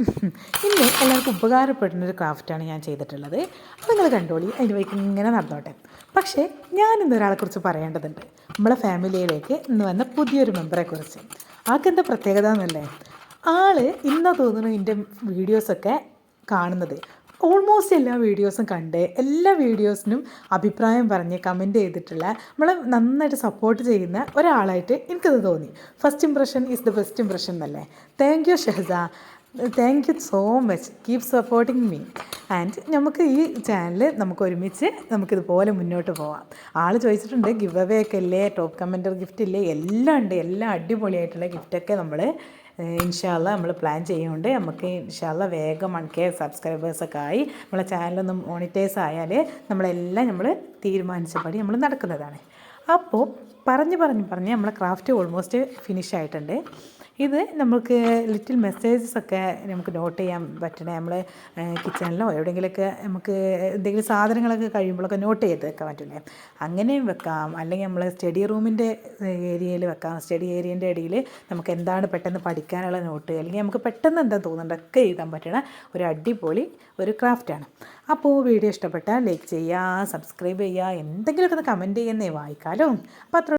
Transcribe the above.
ഇന്ന് എല്ലാവർക്കും ഉപകാരപ്പെടുന്നൊരു ക്രാഫ്റ്റാണ് ഞാൻ ചെയ്തിട്ടുള്ളത്. അത് നിങ്ങൾ കണ്ടോളി, അതിൻ്റെ വഴിക്ക് ഇങ്ങനെ നടന്നോട്ടെ. പക്ഷേ ഞാനിന്ന് ഒരാളെക്കുറിച്ച് പറയേണ്ടതുണ്ട്. നമ്മളെ ഫാമിലിയിലേക്ക് ഇന്ന് വന്ന പുതിയൊരു മെമ്പറെക്കുറിച്ച്. ആൾക്കെന്താ പ്രത്യേകത എന്നല്ലേ, ഇന്നാ തോന്നുന്നു എൻ്റെ വീഡിയോസൊക്കെ കാണുന്നത്. ഓൾമോസ്റ്റ് എല്ലാ വീഡിയോസും കണ്ട് എല്ലാ വീഡിയോസിനും അഭിപ്രായം പറഞ്ഞ് കമൻറ്റ് ചെയ്തിട്ടുള്ള, നമ്മളെ നന്നായിട്ട് സപ്പോർട്ട് ചെയ്യുന്ന ഒരാളായിട്ട് എനിക്കത് തോന്നി. First impression is the best impression എന്നല്ലേ. Thank you Shehza, thank you so much, keep supporting me. And നമുക്ക് ഈ ചാനൽ നമുക്ക് ഒരുമിച്ച് നമുക്കിതുപോലെ മുന്നോട്ട് പോവാം. ആൾ ചോദിച്ചിട്ടുണ്ട് ഗിവ് അവേ ഒക്കെ ഇല്ലേ, ടോപ്പ് കമൻറ്റർ ഗിഫ്റ്റ് ഇല്ലേ, എല്ലാം ഉണ്ട്. എല്ലാം അടിപൊളിയായിട്ടുള്ള ഗിഫ്റ്റൊക്കെ നമ്മൾ ഇൻഷാ അല്ലാ നമ്മൾ പ്ലാൻ ചെയ്യുന്നുണ്ട്. നമുക്ക് ഇൻഷാ അല്ലാ വേഗം 1K സബ്സ്ക്രൈബേഴ്സൊക്കെ ആയി നമ്മളെ ചാനലൊന്ന് മോണിറ്റൈസ് ആയാൽ നമ്മൾ തീരുമാനിച്ചപടി നമ്മൾ നടക്കുന്നതാണ്. അപ്പോൾ പറഞ്ഞ് നമ്മളെ ക്രാഫ്റ്റ് ഓൾമോസ്റ്റ് ഫിനിഷ് ആയിട്ടുണ്ട്. ഇത് നമുക്ക് ലിറ്റിൽ മെസ്സേജസൊക്കെ നമുക്ക് നോട്ട് ചെയ്യാൻ പറ്റണേ, നമ്മൾ കിച്ചണിലോ എവിടെയെങ്കിലുമൊക്കെ നമുക്ക് എന്തെങ്കിലും സാധനങ്ങളൊക്കെ കഴിയുമ്പോഴൊക്കെ നോട്ട് ചെയ്ത് വെക്കാൻ പറ്റില്ലേ, അങ്ങനെയും വെക്കാം. അല്ലെങ്കിൽ നമ്മൾ സ്റ്റഡി റൂമിൻ്റെ ഏരിയയിൽ വെക്കാം. സ്റ്റഡി ഏരിയൻ്റെ ഇടയിൽ നമുക്ക് എന്താണ് പെട്ടെന്ന് പഠിക്കാനുള്ള നോട്ട്, അല്ലെങ്കിൽ നമുക്ക് പെട്ടെന്ന് എന്താ തോന്നുന്നുണ്ടൊക്കെ എഴുതാൻ പറ്റണ ഒരു അടിപൊളി ഒരു ക്രാഫ്റ്റാണ്. അപ്പോൾ വീഡിയോ ഇഷ്ടപ്പെട്ടാൽ ലൈക്ക് ചെയ്യുക, സബ്സ്ക്രൈബ് ചെയ്യുക, എന്തെങ്കിലുമൊക്കെ ഒന്ന് കമൻറ്റ് ചെയ്യുന്നേ, വായിക്കാലോ. അപ്പോൾ അത്ര